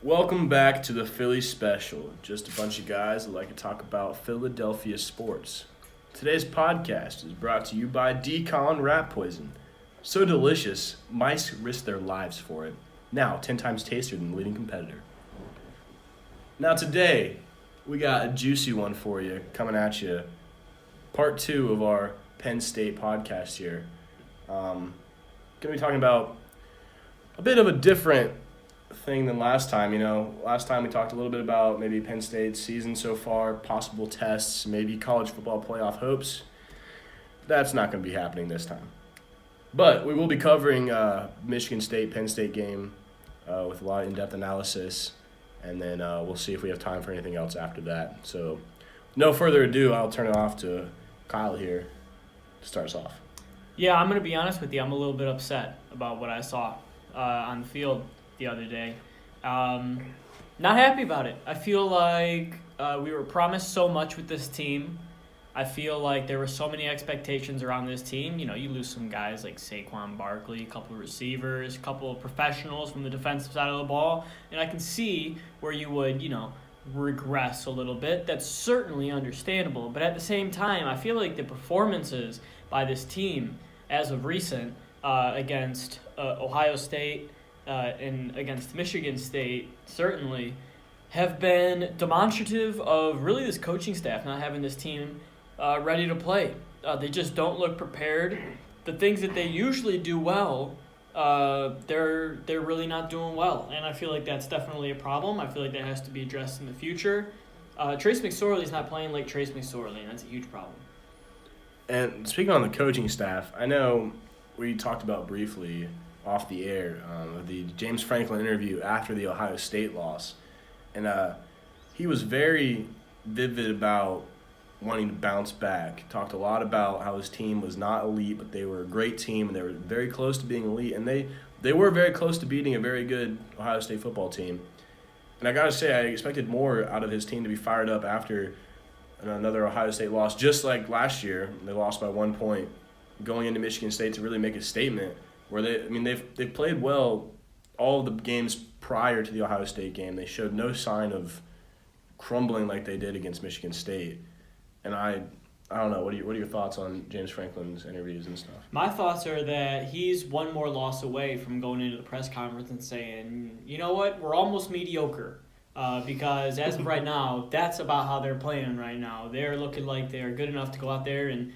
Welcome back to the Philly Special. Just a bunch of guys that like to talk about Philadelphia sports. Today's podcast is brought to you by Decon Rat Poison. So delicious, mice risk their lives for it. Now 10 times tastier than the leading competitor. Now today, we got a juicy one for you coming at you. Part 2 of our Penn State podcast here. Going to be talking about a bit of a different thing than last time. Last time we talked a little bit about maybe Penn State's season so far, possible tests, maybe college football playoff hopes. That's not going to be happening this time. But we will be covering Michigan State-Penn State game with a lot of in-depth analysis, and then we'll see if we have time for anything else after that. So no further ado, I'll turn it off to Kyle here to start us off. Yeah, I'm going to be honest with you. I'm a little bit upset about what I saw on the field the other day. Not happy about it. I feel like we were promised so much with this team. I feel like there were so many expectations around this team. You lose some guys like Saquon Barkley, a couple of receivers, a couple of professionals from the defensive side of the ball, and I can see where you would, regress a little bit. That's certainly understandable. But at the same time, I feel like the performances by this team as of recent against Ohio State, and against Michigan State, certainly, have been demonstrative of really this coaching staff not having this team ready to play. They just don't look prepared. The things that they usually do well, they're really not doing well, and I feel like that's definitely a problem. I feel like that has to be addressed in the future. Trace McSorley's not playing like Trace McSorley, and that's a huge problem. And speaking on the coaching staff, I know we talked about briefly off the air, the James Franklin interview after the Ohio State loss. And he was very vivid about wanting to bounce back. Talked a lot about how his team was not elite, but they were a great team, and they were very close to being elite. And they were very close to beating a very good Ohio State football team. And I got to say, I expected more out of his team to be fired up after another Ohio State loss, just like last year. They lost by 1 point, going into Michigan State to really make a statement. Where they've played well all of the games prior to the Ohio State game. They showed no sign of crumbling like they did against Michigan State. And I don't know. What are your thoughts on James Franklin's interviews and stuff? My thoughts are that he's one more loss away from going into the press conference and saying, you know what, we're almost mediocre. Because as of right now, that's about how they're playing right now. They're looking like they're good enough to go out there and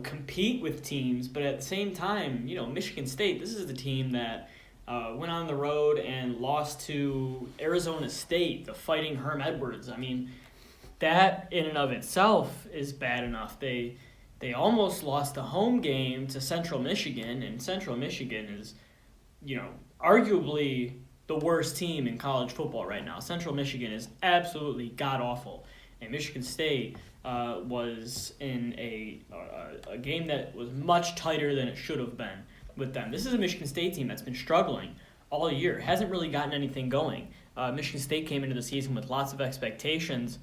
compete with teams, but at the same time, Michigan State, this is the team that went on the road and lost to Arizona State, the Fighting Herm Edwards. I mean, that in and of itself is bad enough. They almost lost a home game to Central Michigan, and Central Michigan is, arguably the worst team in college football right now. Central Michigan is absolutely god-awful, and Michigan State was in a game that was much tighter than it should have been with them. This is a Michigan State team that's been struggling all year, hasn't really gotten anything going. Michigan State came into the season with lots of expectations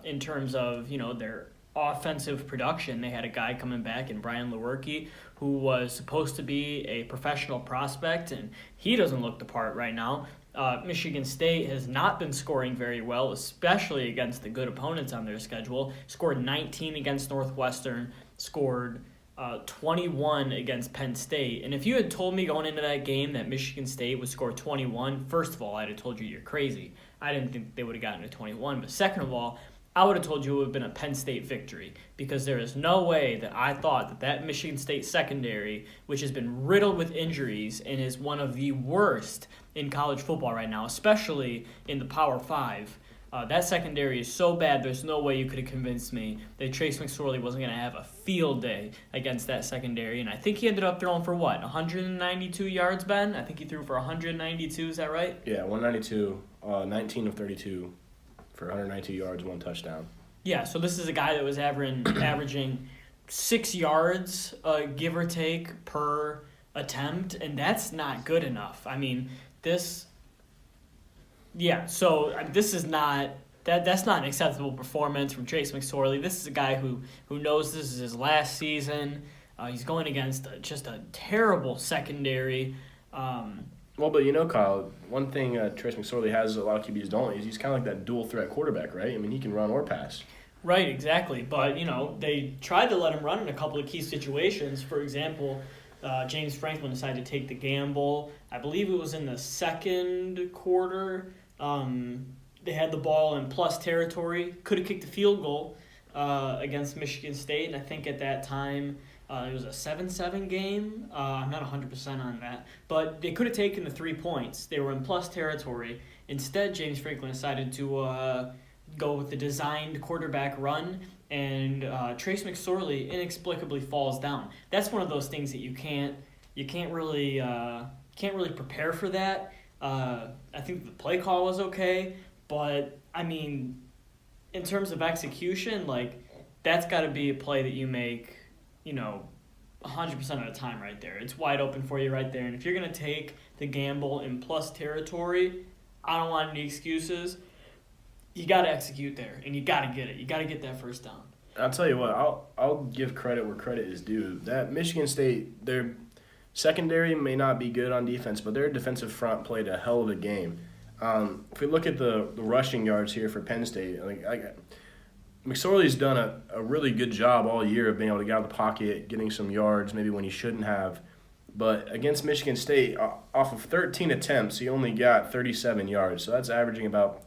in terms of their offensive production. They had a guy coming back in Brian Lewerke who was supposed to be a professional prospect, and he doesn't look the part right now. Michigan State has not been scoring very well, especially against the good opponents on their schedule. Scored 19 against Northwestern, scored 21 against Penn State. And if you had told me going into that game that Michigan State would score 21, first of all, I'd have told you you're crazy. I didn't think they would have gotten to 21. But second of all, I would have told you it would have been a Penn State victory, because there is no way that I thought that Michigan State secondary, which has been riddled with injuries and is one of the worst in college football right now, especially in the Power 5, that secondary is so bad there's no way you could have convinced me that Trace McSorley wasn't going to have a field day against that secondary. And I think he ended up throwing for 192 yards, Ben? I think he threw for 192, is that right? Yeah, 192, 19 of 32. For 192 yards, 1 touchdown. Yeah, so this is a guy that was averaging 6 yards, give or take, per attempt, and that's not good enough. I mean, this is not that's not an acceptable performance from Trace McSorley. This is a guy who knows this is his last season. He's going against just a terrible secondary. Well, Well, but Kyle, one thing Trace McSorley has a lot of QBs don't is he's kind of like that dual threat quarterback, right? I mean, he can run or pass. Right, exactly. But, they tried to let him run in a couple of key situations. For example, James Franklin decided to take the gamble. I believe it was in the second quarter. They had the ball in plus territory. Could have kicked a field goal against Michigan State. And I think at that time it was a 7-7 game. I'm not 100% on that. But they could have taken the 3 points. They were in plus territory. Instead, James Franklin decided to go with the designed quarterback run, and Trace McSorley inexplicably falls down. That's one of those things that you can't really prepare for that. I think the play call was okay, but I mean, in terms of execution, like that's got to be a play that you make, 100% of the time right there. It's wide open for you right there, and if you're gonna take the gamble in plus territory, I don't want any excuses. You got to execute there, and you got to get it. You got to get that first down. I'll tell you what, I'll give credit where credit is due. That Michigan State, their secondary may not be good on defense, but their defensive front played a hell of a game. If we look at the rushing yards here for Penn State, McSorley's done a really good job all year of being able to get out of the pocket, getting some yards, maybe when he shouldn't have. But against Michigan State, off of 13 attempts, he only got 37 yards. So that's averaging about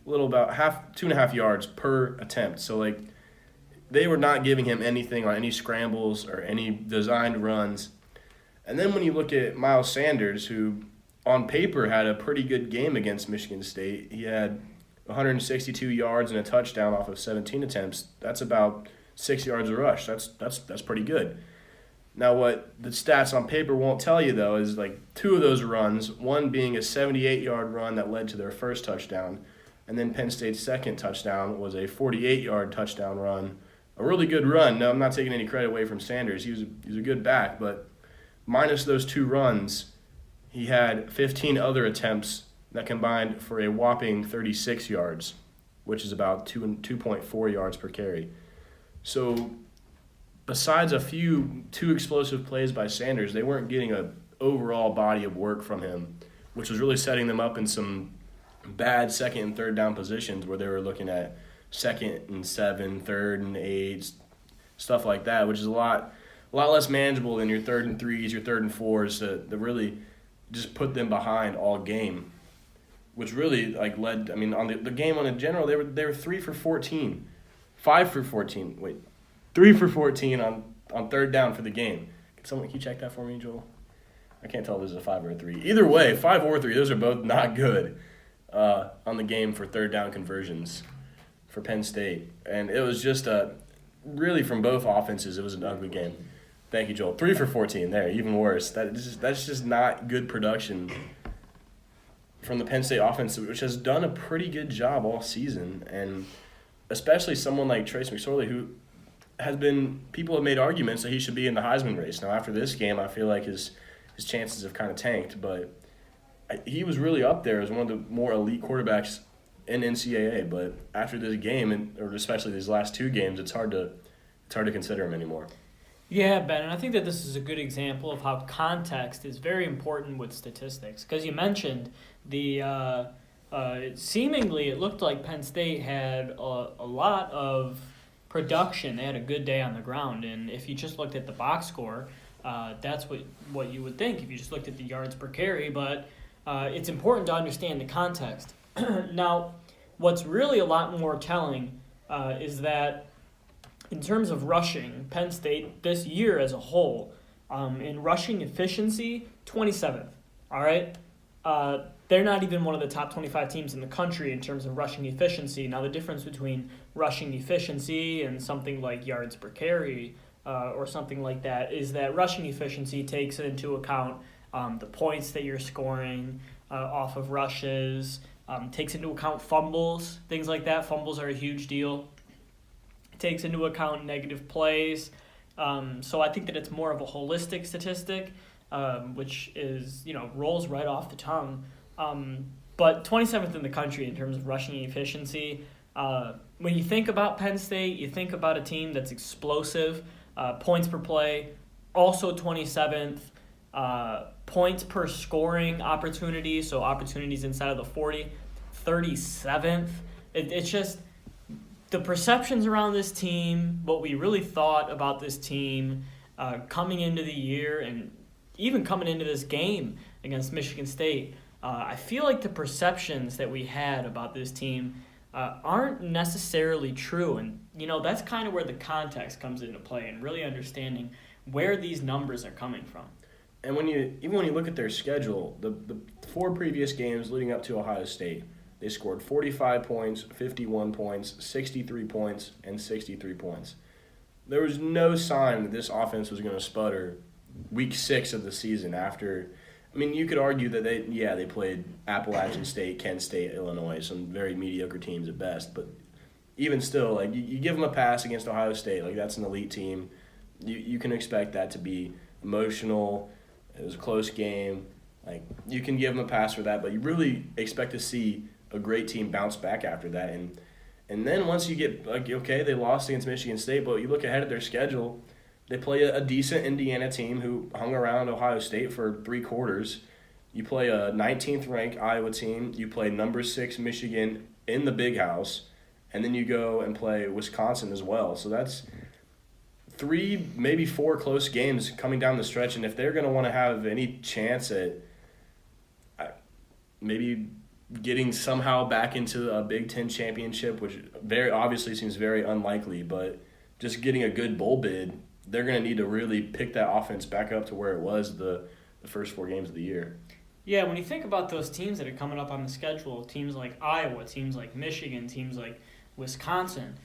2.5 yards per attempt. So they were not giving him anything on any scrambles or any designed runs. And then when you look at Miles Sanders, who on paper had a pretty good game against Michigan State, he had 162 yards and a touchdown off of 17 attempts. That's about 6 yards a rush. That's pretty good. Now what the stats on paper won't tell you though is two of those runs, one being a 78-yard run that led to their first touchdown. And then Penn State's second touchdown was a 48-yard touchdown run. A really good run. No, I'm not taking any credit away from Sanders. He was a good back, but minus those 2 runs, he had 15 other attempts that combined for a whopping 36 yards, which is about 2.4 yards per carry. So besides two explosive plays by Sanders, they weren't getting an overall body of work from him, which was really setting them up in some bad second and third down positions where they were looking at 2nd and 7, 3rd and 8, stuff like that, which is a lot less manageable than your 3rd and 3s, your 3rd and 4s that really just put them behind all game, which really led. I mean, on the game on the general, they were 3 for 14, 5 for 14. Wait, 3 for 14 on 3rd down for the game. Can you check that for me, Joel? I can't tell if this is a 5 or a 3. Either way, 5 or 3, those are both not good. On the game for 3rd down conversions for Penn State. And it was just really from both offenses, it was an ugly game. Thank you, Joel. 3 for 14 there, even worse. That's just not good production from the Penn State offense, which has done a pretty good job all season. And especially someone like Trace McSorley, who people have made arguments that he should be in the Heisman race. Now, after this game, I feel like his chances have kind of tanked, but he was really up there as one of the more elite quarterbacks in NCAA. But after this game, or especially these last 2 games, it's hard to consider him anymore. Yeah, Ben, and I think that this is a good example of how context is very important with statistics. Because you mentioned seemingly it looked like Penn State had a lot of production. They had a good day on the ground, and if you just looked at the box score, that's what you would think if you just looked at the yards per carry. But it's important to understand the context. Now, what's really a lot more telling is that in terms of rushing, Penn State this year as a whole, in rushing efficiency, 27th. All right? They're not even one of the top 25 teams in the country in terms of rushing efficiency. Now, the difference between rushing efficiency and something like yards per carry or something like that is that rushing efficiency takes into account the points that you're scoring off of rushes, takes into account fumbles, things like that. Fumbles are a huge deal. It takes into account negative plays. So I think that it's more of a holistic statistic, which is, rolls right off the tongue. But 27th in the country in terms of rushing efficiency. When you think about Penn State, you think about a team that's explosive, points per play, also 27th. Points per scoring opportunity, so opportunities inside of the 40, 37th. It's just the perceptions around this team, what we really thought about this team coming into the year and even coming into this game against Michigan State. I feel like the perceptions that we had about this team aren't necessarily true. And, that's kind of where the context comes into play and really understanding where these numbers are coming from. And when you look at their schedule, the 4 previous games leading up to Ohio State, they scored 45 points, 51 points, 63 points, and 63 points. There was no sign that this offense was going to sputter week 6 of the season after. I mean, you could argue that they played Appalachian State, Kent State, Illinois, some very mediocre teams at best. But even still, like you give them a pass against Ohio State, like that's an elite team. You can expect that to be emotional. It was a close game. Like you can give them a pass for that, but you really expect to see a great team bounce back after that. And then once you get they lost against Michigan State, but you look ahead at their schedule. They play a decent Indiana team who hung around Ohio State for 3 quarters. You play a 19th ranked Iowa team. You play number 6 Michigan in the Big House, and then you go and play Wisconsin as well. So that's 3, maybe 4 close games coming down the stretch. And if they're going to want to have any chance at maybe getting somehow back into a Big Ten championship, which very obviously seems very unlikely, but just getting a good bowl bid, they're going to need to really pick that offense back up to where it was the first 4 games of the year. Yeah, when you think about those teams that are coming up on the schedule, teams like Iowa, teams like Michigan, teams like Wisconsin,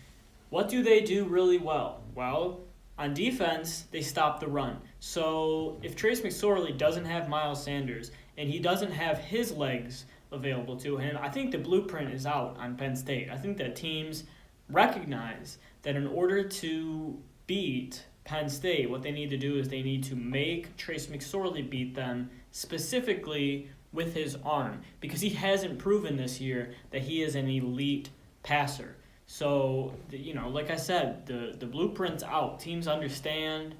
what do they do really well? Well, on defense, they stop the run. So if Trace McSorley doesn't have Miles Sanders and he doesn't have his legs available to him, I think the blueprint is out on Penn State. I think that teams recognize that in order to beat Penn State, what they need to do is they need to make Trace McSorley beat them specifically with his arm, because he hasn't proven this year that he is an elite passer. So, like I said, the blueprint's out. Teams understand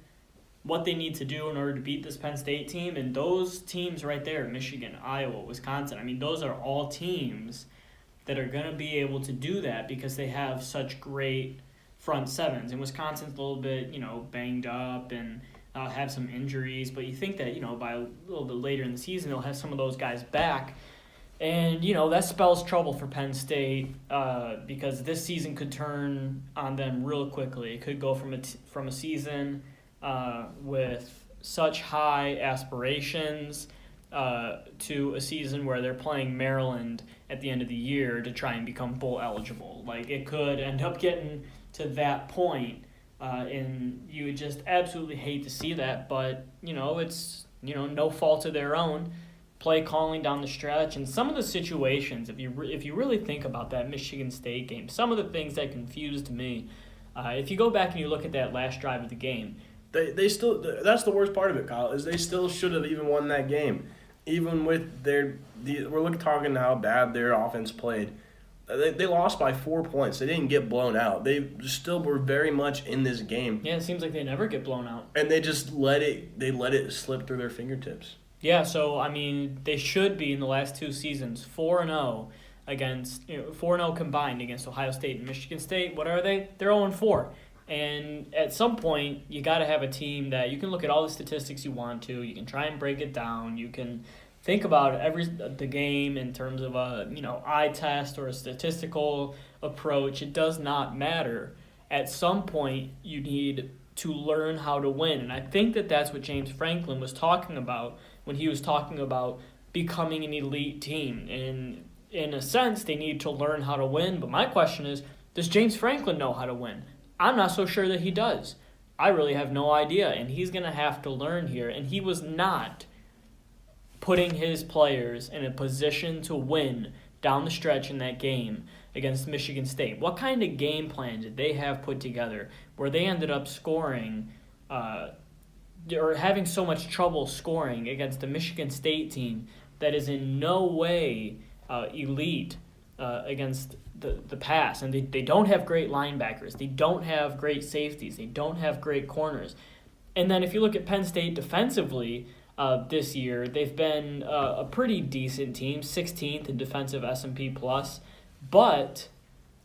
what they need to do in order to beat this Penn State team, and those teams right there, Michigan, Iowa, Wisconsin, I mean, those are all teams that are going to be able to do that because they have such great front sevens. And Wisconsin's a little bit, banged up and have some injuries, but you think that, by a little bit later in the season, they'll have some of those guys back. And, that spells trouble for Penn State because this season could turn on them real quickly. It could go from a season with such high aspirations to a season where they're playing Maryland at the end of the year to try and become bowl eligible. Like, it could end up getting to that point, and you would just absolutely hate to see that, but, it's, no fault of their own. Play calling down the stretch, and some of the situations, if you really think about that Michigan State game, some of the things that confused me, if you go back and you look at that last drive of the game, they still, that's the worst part of it, Kyle, is they still should have even won that game, even with we're talking how bad their offense played. They lost by 4 points. They didn't get blown out. They still were very much in this game. Yeah, it seems like they never get blown out, and they just let it slip through their fingertips. Yeah, so, I mean, they should be in the last 2 seasons 4-0 against 4-0 combined against Ohio State and Michigan State. What are they? They're 0-4. And at some point, you got to have a team that you can look at all the statistics you want to. You can try and break it down. You can think about the game in terms of a eye test or a statistical approach. It does not matter. At some point, you need to learn how to win. And I think that that's what James Franklin was talking about when he was talking about becoming an elite team. And in a sense, they need to learn how to win. But my question is, does James Franklin know how to win? I'm not so sure that he does. I really have no idea. And he's going to have to learn here. And he was not putting his players in a position to win down the stretch in that game against Michigan State. What kind of game plan did they have put together where they ended up scoring or having so much trouble scoring against the Michigan State team that is in no way elite against the pass? And they don't have great linebackers. They don't have great safeties. They don't have great corners. And then if you look at Penn State defensively, this year. They've been a pretty decent team, 16th in defensive S&P plus. But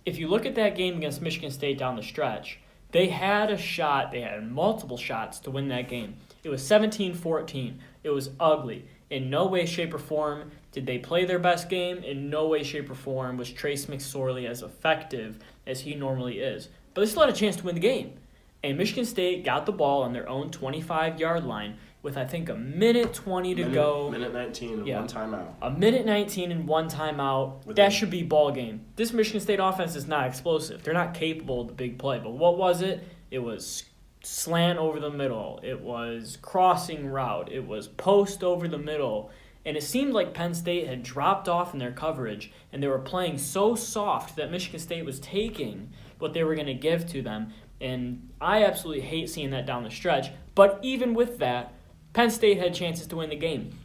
if you look at that game against Michigan State down the stretch, they had a shot. They had multiple shots to win that game. It was 17-14. It was ugly. In no way, shape, or form did they play their best game. In no way, shape, or form was Trace McSorley as effective as he normally is. But they still had a chance to win the game. And Michigan State got the ball on their own 25-yard line with, I think, a minute 20 to go. Minute 19 and one timeout. A minute 19 and one timeout. That should be ball game. This Michigan State offense is not explosive. They're not capable of the big play. But what was it? It was slant over the middle. It was crossing route. It was post over the middle. And it seemed like Penn State had dropped off in their coverage, and they were playing so soft that Michigan State was taking what they were going to give to them. And I absolutely hate seeing that down the stretch. But even with that, Penn State had chances to win the game.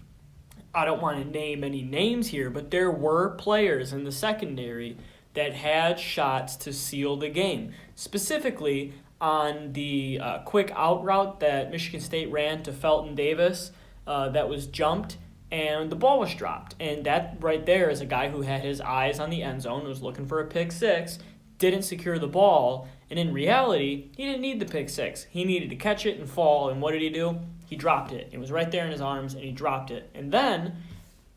I don't want to name any names here, but there were players in the secondary that had shots to seal the game. Specifically, on the quick out route that Michigan State ran to Felton Davis that was jumped, and the ball was dropped. And that right there is a guy who had his eyes on the end zone, was looking for a pick six, didn't secure the ball, and in reality, he didn't need the pick six. He needed to catch it and fall, and what did he do? He dropped it. It was right there in his arms, and he dropped it. And then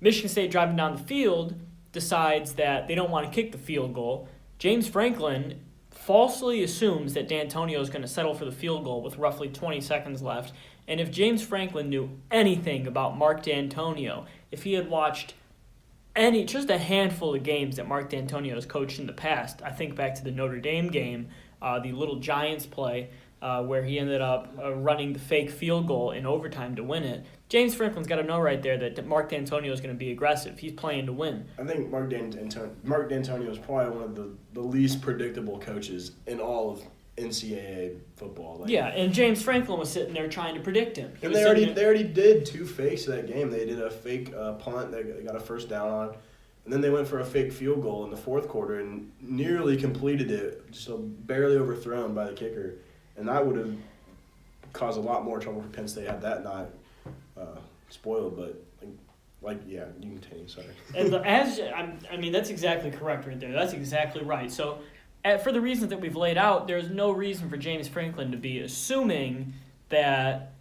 Michigan State, driving down the field, decides that they don't want to kick the field goal. James Franklin falsely assumes that D'Antonio is going to settle for the field goal with roughly 20 seconds left. And if James Franklin knew anything about Mark D'Antonio, if he had watched just a handful of games that Mark D'Antonio has coached in the past, I think back to the Notre Dame game, the Little Giants play, where he ended up running the fake field goal in overtime to win it. James Franklin's got to know right there that Mark D'Antonio is going to be aggressive. He's playing to win. I think Mark D'Antonio is probably one of the least predictable coaches in all of NCAA football. Yeah, and James Franklin was sitting there trying to predict him. And they already did two fakes that game. They did a fake punt that they got a first down on, and then they went for a fake field goal in the fourth quarter and nearly completed it, just barely overthrown by the kicker. And that would have caused a lot more trouble for Penn State had that not spoiled. But yeah, you continue. Sorry. And that's exactly correct right there. That's exactly right. So, for the reasons that we've laid out, there's no reason for James Franklin to be assuming that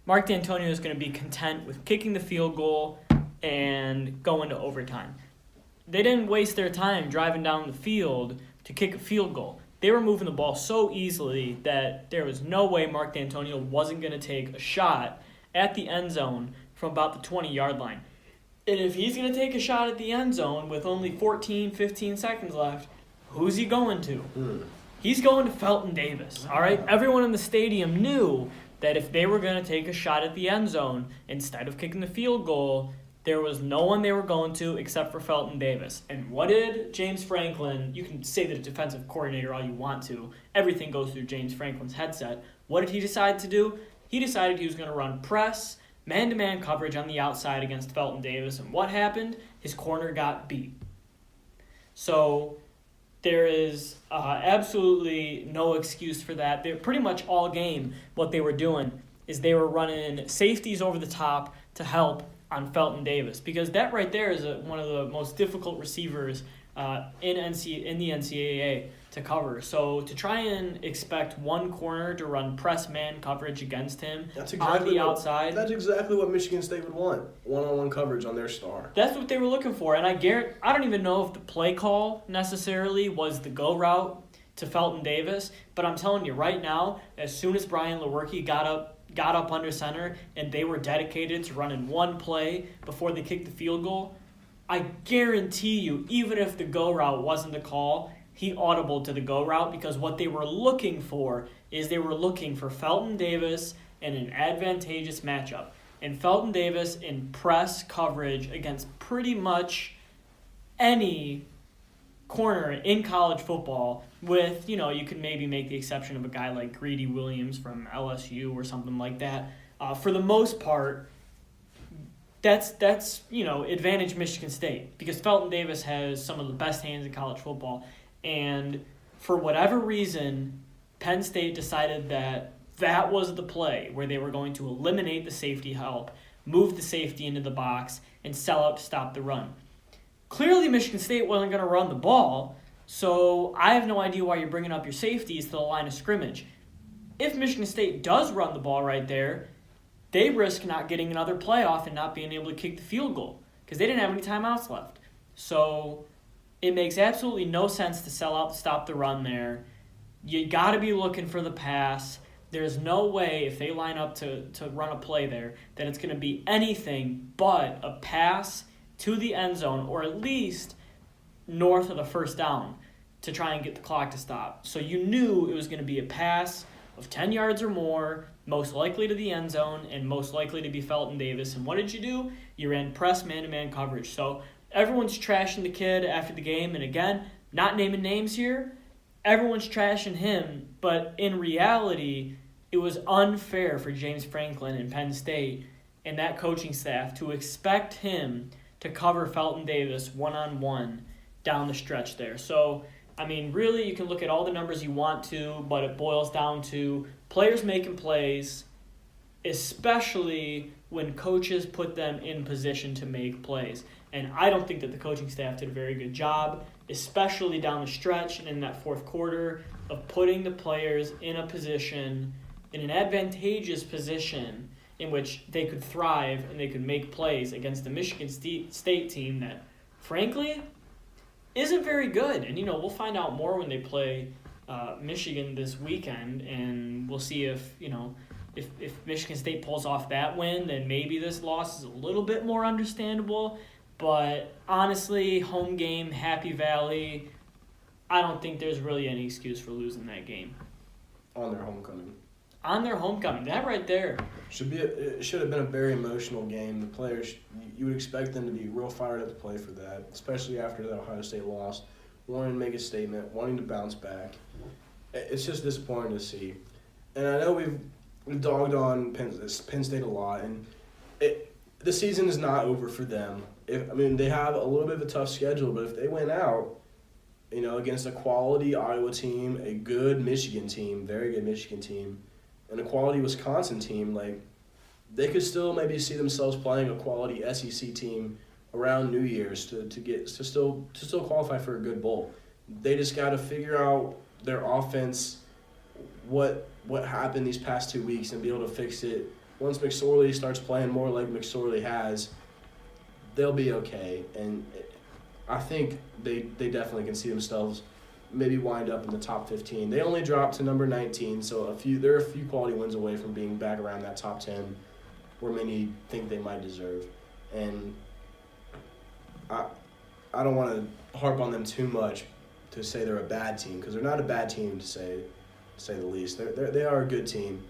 Mark D'Antonio is going to be content with kicking the field goal and going to overtime. They didn't waste their time driving down the field to kick a field goal. They were moving the ball so easily that there was no way Mark D'Antonio wasn't going to take a shot at the end zone from about the 20-yard line. And if he's going to take a shot at the end zone with only 14, 15 seconds left, who's he going to? He's going to Felton Davis, all right? Everyone in the stadium knew that if they were going to take a shot at the end zone, instead of kicking the field goal, there was no one they were going to except for Felton Davis. And what did James Franklin, you can say the defensive coordinator all you want to, everything goes through James Franklin's headset. What did he decide to do? He decided he was going to run press, man-to-man coverage on the outside against Felton Davis. And what happened? His corner got beat. So there is absolutely no excuse for that. They're pretty much all game, what they were doing is they were running safeties over the top to help on Felton Davis, because that right there is one of the most difficult receivers in the NCAA to cover. So to try and expect one corner to run press man coverage against him on the outside. That's exactly what Michigan State would want, one-on-one coverage on their star. That's what they were looking for, and I don't even know if the play call necessarily was the go route to Felton Davis, but I'm telling you right now, as soon as Brian Lewerke got up under center and they were dedicated to running one play before they kicked the field goal, I guarantee you, even if the go route wasn't the call, he audibled to the go route, because what they were looking for is they were looking for Felton Davis in an advantageous matchup. And Felton Davis in press coverage against pretty much any corner in college football, with, you could maybe make the exception of a guy like Greedy Williams from LSU or something like that. For the most part, that's advantage Michigan State, because Felton Davis has some of the best hands in college football. And for whatever reason, Penn State decided that was the play where they were going to eliminate the safety help move the safety into the box, and sell out to stop the run. Clearly, Michigan State wasn't going to run the ball, so I have no idea why you're bringing up your safeties to the line of scrimmage. If Michigan State does run the ball right there, they risk not getting another playoff and not being able to kick the field goal because they didn't have any timeouts left. So it makes absolutely no sense to sell out to stop the run there. You got to be looking for the pass. There's no way if they line up to run a play there that it's going to be anything but a pass to the end zone or at least north of the first down to try and get the clock to stop. So you knew it was going to be a pass of 10 yards or more, most likely to the end zone and most likely to be Felton Davis. And what did you do? You ran press man-to-man coverage. So everyone's trashing the kid after the game. And again, not naming names here, everyone's trashing him. But in reality, it was unfair for James Franklin and Penn State and that coaching staff to expect him to cover Felton Davis one-on-one down the stretch there. So, I mean, really, you can look at all the numbers you want to, but it boils down to players making plays, especially when coaches put them in position to make plays. And I don't think that the coaching staff did a very good job, especially down the stretch and in that fourth quarter, of putting the players in a position, in an advantageous position, in which they could thrive and they could make plays against the Michigan State team that, frankly, isn't very good. And, we'll find out more when they play Michigan this weekend, and we'll see if Michigan State pulls off that win, then maybe this loss is a little bit more understandable. But honestly, home game, Happy Valley, I don't think there's really any excuse for losing that game. On their homecoming. That right there. It should have been a very emotional game. The players, you would expect them to be real fired up to play for that, especially after the Ohio State loss, wanting to make a statement, wanting to bounce back. It's just disappointing to see. And I know we've dogged on Penn State a lot, and the season is not over for them. They have a little bit of a tough schedule, but if they win out, against a quality Iowa team, a good Michigan team, very good Michigan team, and a quality Wisconsin team, they could still maybe see themselves playing a quality SEC team around New Year's to still qualify for a good bowl. They just got to figure out their offense, what happened these past 2 weeks, and be able to fix it. Once McSorley starts playing more like McSorley has, they'll be okay. And I think they definitely can see themselves maybe wind up in the top 15. They only dropped to number 19, so they're a few quality wins away from being back around that top 10 where many think they might deserve. And I don't want to harp on them too much to say they're a bad team, because they're not a bad team to say the least. They are a good team,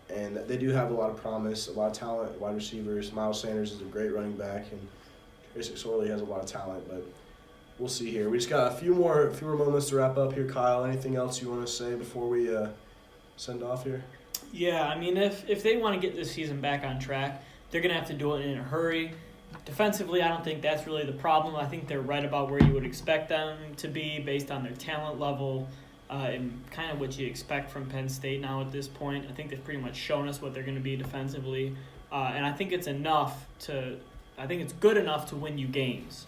and they do have a lot of promise, a lot of talent, wide receivers. Miles Sanders is a great running back, and Trace McSorley has a lot of talent, but we'll see here. We just got a few more moments to wrap up here, Kyle. Anything else you want to say before we send off here? Yeah, if they want to get this season back on track, they're going to have to do it in a hurry. Defensively, I don't think that's really the problem. I think they're right about where you would expect them to be based on their talent level and kind of what you expect from Penn State now at this point. I think they've pretty much shown us what they're going to be defensively, and I think it's good enough to win you games.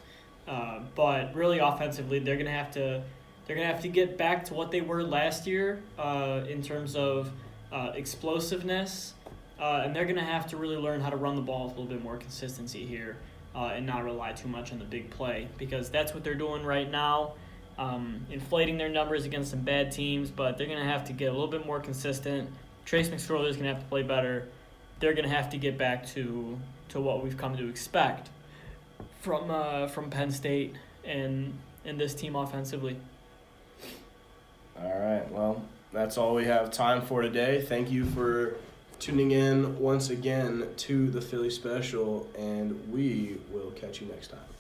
But really, offensively, they're gonna have to get back to what they were last year in terms of explosiveness, and they're gonna have to really learn how to run the ball with a little bit more consistency here, and not rely too much on the big play, because that's what they're doing right now, inflating their numbers against some bad teams. But they're gonna have to get a little bit more consistent. Trace McSorley is gonna have to play better. They're gonna have to get back to what we've come to expect from Penn State and this team offensively. All right, well, that's all we have time for today. Thank you for tuning in once again to the Philly Special, and we will catch you next time.